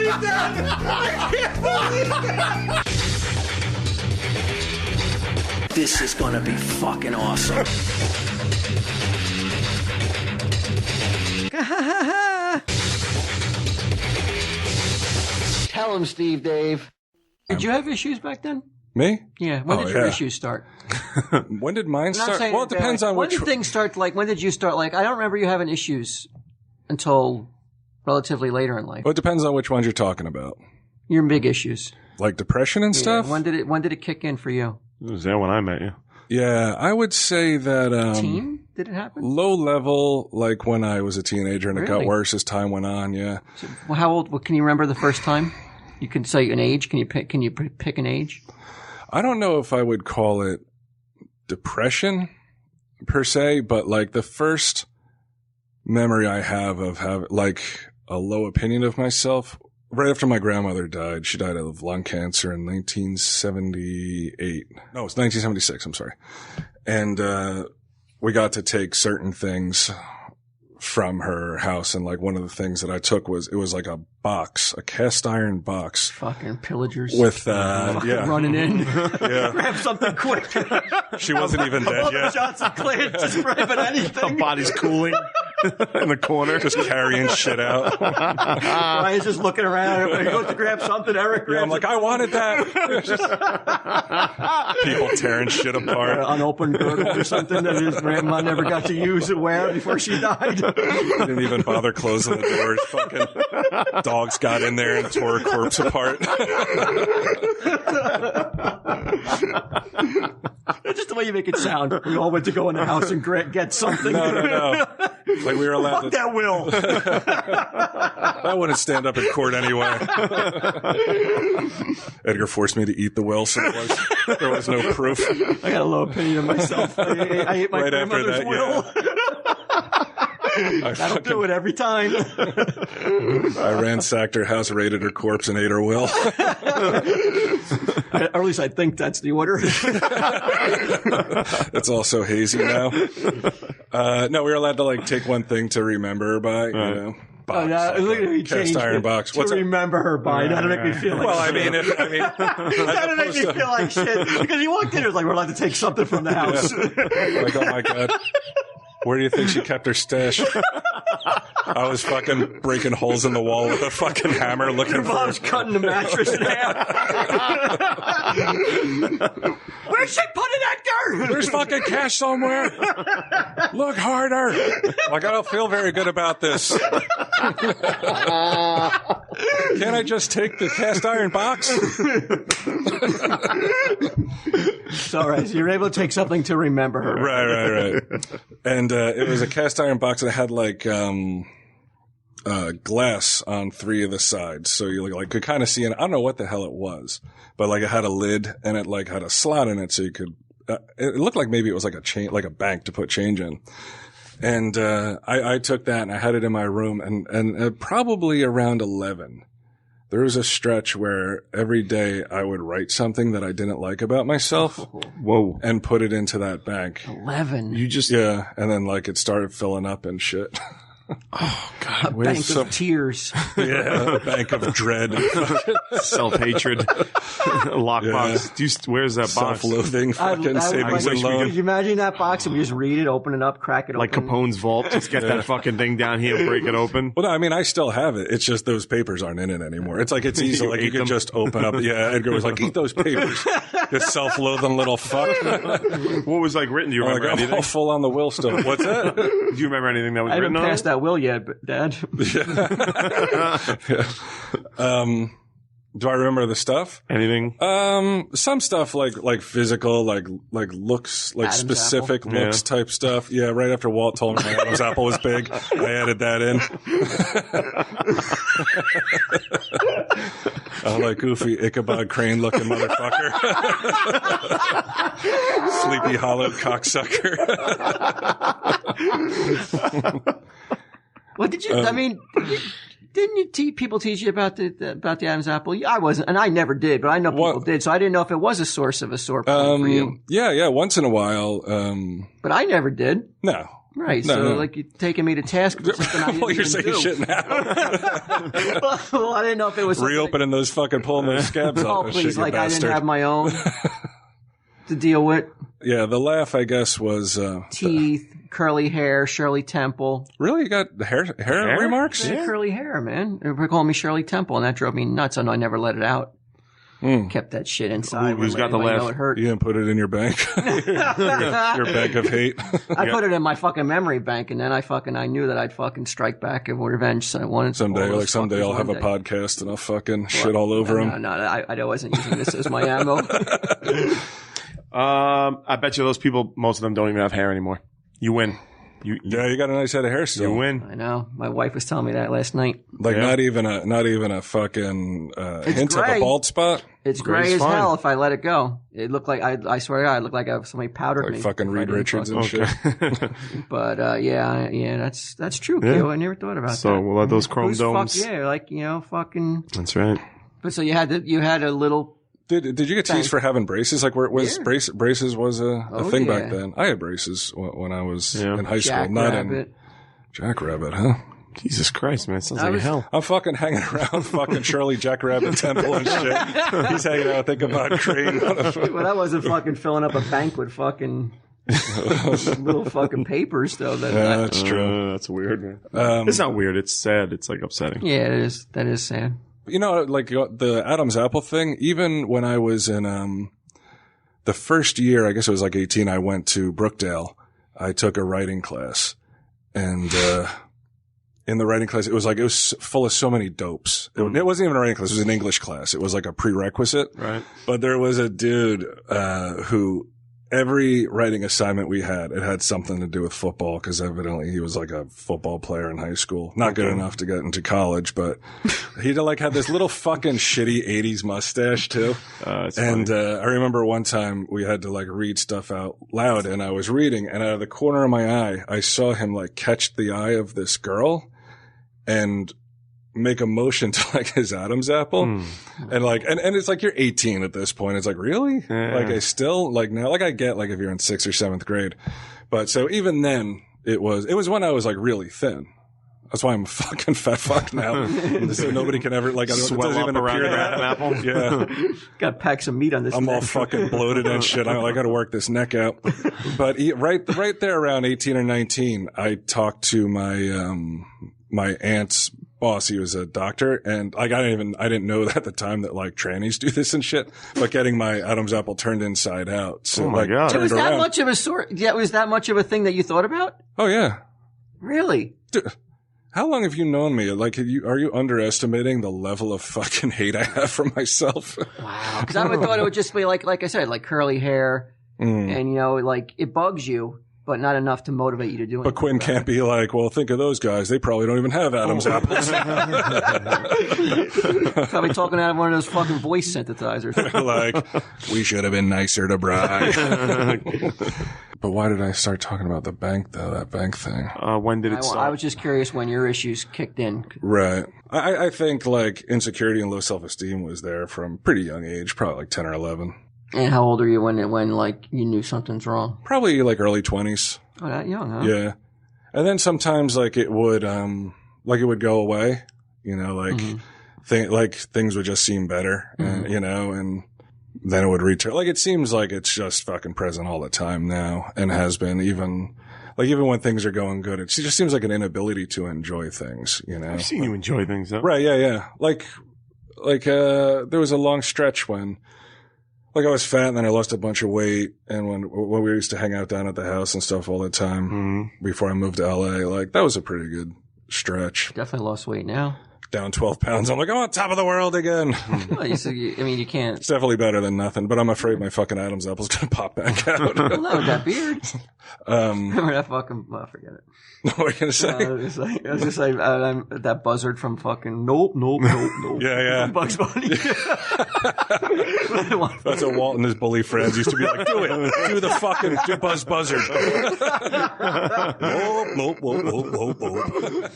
believe that! I can't believe that! This is gonna be fucking awesome. Tell him, Steve Dave. Did you have issues back then? Me? Yeah. When did your issues start? When did mine start? Well, it depends on when which... did things start, like, when did you start, like, I don't remember you having issues until relatively later in life. Well, it depends on which ones you're talking about. Your big issues. Like depression and stuff? When did it kick in for you? It was there when I met you. Yeah, I would say that... Teen? Did it happen? Low level, like when I was a teenager, and it got worse as time went on, yeah. So, well, how old? Can you remember the first time? You can say an age. Can you pick an age? I don't know if I would call it depression per se, but like the first memory I have of having like a low opinion of myself, right after my grandmother died. She died of lung cancer in 1978. No, it's 1976. I'm sorry. And we got to take certain things from her house, and like one of the things that I took was, it was like a box, a cast iron box. Fucking pillagers. With, running in. Yeah. Grab something quick. She wasn't even dead yet. Shots of Clint, just grabbing anything. The body's cooling in the corner. Just carrying shit out. Ryan's just looking around. He goes to grab something. Eric grabs I'm like, I wanted that. People tearing shit apart. Unopened girdle or something that his grandma never got to use and wear before she died. Didn't even bother closing the doors. Fucking dogs got in there and tore a corpse apart. Just the way you make it sound. We all went to go in the house and get something. No. Like we were allowed Fuck that will. I wouldn't stand up in court anyway. Edgar forced me to eat the will, so there was no proof. I got a low opinion of myself. I ate my Right after grandmother's that, will. That'll do it every time. I ransacked her house, raided her corpse, and ate her will. Or at least I think that's the order. It's all so hazy now. No, we were allowed to like take one thing to remember her by, you know. Box, look at me cast iron box. To remember her by. That'll make me feel like well, shit. That'll make me feel like shit. Because he walked in, it was like, we're allowed to take something from the house. Yeah. Like, oh my God. Where do you think she kept her stash? I was fucking breaking holes in the wall with a fucking hammer looking for her. Mom's cutting the mattress in half. Where's she putting Edgar? There's fucking cash somewhere. Look harder. Like, I don't feel very good about this. Can't I just take the cast iron box? It's all right. So you're able to take something to remember her. Right. And it was a cast iron box that had like glass on 3 of the sides, so you like could kind of see it. I don't know what the hell it was, but like it had a lid and it like had a slot in it, so you could. It looked like maybe it was like a chain, like a bank to put change in. And I took that and I had it in my room, and probably around 11. There was a stretch where every day I would write something that I didn't like about myself. Whoa. And put it into that bank. 11. You just... Yeah. And then like it started filling up and shit. Oh, God. A bank of tears. Yeah. A bank of dread. Self-hatred. Lockbox. Yeah. Where's that box? Self-loathing. Fucking savings and loan. Could you imagine that box and we just read it, open it up, crack it like open? Like Capone's vault. Just get that fucking thing down here, break it open. Well, no, I mean, I still have it. It's just those papers aren't in it anymore. It's like it's easy. Like you can just open up. Yeah, Edgar was like, eat those papers. You self-loathing little fuck. What was like written? Do you remember anything? I'm all full on the will still. What's that? Do you remember anything that was written on it? I haven't passed that will yet, but Dad. Yeah. Do I remember the stuff? Anything? Some stuff like physical, like looks, like Adam's specific apple. looks type stuff. Yeah, right after Walt told me my Adam's apple was big, I added that in. I'm like goofy Ichabod Crane looking motherfucker. Sleepy Hollow cocksucker. What did you? I mean, didn't people teach you about the Adam's apple? I wasn't, and I never did, but I know people did. So I didn't know if it was a source of a sore point for you. Yeah. Once in a while. But I never did. No. Right. No, so, no. like, you're taking me to task for something I didn't Well, you're even saying do. shit now. Well, I didn't know if it was something- Reopening those fucking pulling those scabs Oh, off. and shit, please. you Like, I bastard. didn't have my own to deal with. Yeah, the laugh, I guess, was Teeth, curly hair, Shirley Temple. really, you got hair remarks? I had curly hair, man. They were calling me Shirley Temple, and that drove me nuts. And I never let it out. Kept that shit inside. Who's got the Anybody laugh? know it hurt. You didn't put it in your bank. your bank of hate. I put it in my fucking memory bank, and then I knew that I'd fucking strike back and revenge. So I wanted Someday, all those like someday, fuckers I'll have a one day. podcast and I'll fucking shit all over them. No, I wasn't using this as my ammo. I bet you those people, most of them don't even have hair anymore. You win. You got a nice head of hair still. you win. I know. My wife was telling me that last night. Like Yeah. not even a fucking hint of gray. a bald spot. It's Gray's gray as fine. hell if I let it go. It looked like I swear to God, it looked like somebody powdered Like me. fucking if I Reed didn't Richards and fucking- shit. But yeah, that's true, Yeah. Q. I never thought about So that. we'll let those chrome Who's domes. fuck, yeah, like fucking. That's right. But so you had a little. Did you get teased for having braces? Like, where was Yeah. braces was a Oh, thing yeah. back then? I had braces when I was Yeah. in high school. Jackrabbit. Jackrabbit, huh? Jesus Christ, man. It sounds I like was- hell. I'm fucking hanging around fucking Shirley Jackrabbit Temple and shit. He's hanging out thinking about Crane. Well, I wasn't fucking filling up a bank with fucking little fucking papers, though. Yeah, that's true. That's weird, man. It's not weird. It's sad. It's like upsetting. Yeah, it is. That is sad. You know, like the Adam's apple thing, even when I was in the first year, I guess it was like 18, I went to Brookdale. I took a writing class. And in the writing class, it was full of so many dopes. It wasn't even a writing class. It was an English class. It was like a prerequisite. Right. But there was a dude who every writing assignment we had, it had something to do with football because evidently he was like a football player in high school. Not good enough to get into college, but he had this little fucking shitty 80s mustache too. It's And funny. I remember one time we had to like read stuff out loud and I was reading and out of the corner of my eye, I saw him like catch the eye of this girl and make a motion to like his Adam's apple. And like, and it's like, you're 18 at this point. It's like, really? Yeah. Like I still like now, like I get like if you're in 6th or 7th grade, but so even then it was when I was like really thin. That's why I'm a fucking fat fuck now. So nobody can ever like, I don't, it Swell doesn't up even around appear your that. Adam apple. Yeah. Got to pack some meat on this. I'm all thing. fucking bloated and shit. I got to work this neck out. But right there around 18 or 19, I talked to my aunt's boss. He was a doctor, and like I didn't know that at the time that like trannies do this and shit. But getting my Adam's apple turned inside out. So Oh my like, God. It turned was that around. much of a sort. Yeah, it was that much of a thing that you thought about. Oh yeah. Really? Dude, how long have you known me? Like, are you underestimating the level of fucking hate I have for myself? Wow. Because I would thought it would just be like I said, like curly hair, and like it bugs you, but not enough to motivate you to do it. But Quinn can't be like, well, think of those guys. They probably don't even have Adam's apples. Probably talking out of one of those fucking voice synthesizers. Like, we should have been nicer to Brian. But why did I start talking about the bank, though? That bank thing. When did it start? I was just curious when your issues kicked in. Right. I think like insecurity and low self-esteem was there from pretty young age, probably like 10 or 11. And how old are you when like you knew something's wrong? Probably like early 20s. Oh, that young, huh? Yeah. And then sometimes like it would go away, you know, like things would just seem better, and, you know, and then it would return. Like it seems like it's just fucking present all the time now and has been even when things are going good. It just seems like an inability to enjoy things, you know. I've seen you enjoy things, though. Right. Yeah. Like there was a long stretch when like I was fat and then I lost a bunch of weight. And when we used to hang out down at the house and stuff all the time before I moved to LA, like that was a pretty good stretch. Definitely lost weight now. Down 12 pounds. I'm like, I'm on top of the world again. Well, you can't. It's definitely better than nothing, but I'm afraid my fucking Adam's apple's going to pop back out. Well, no, with that beard. Remember that fucking? Well, forget it. What are you going to say? I was just like that buzzard from fucking nope. Yeah. Bugs Bunny. That's what Walt and his bully friends used to be like, do it. Do the fucking buzzard. Whoop.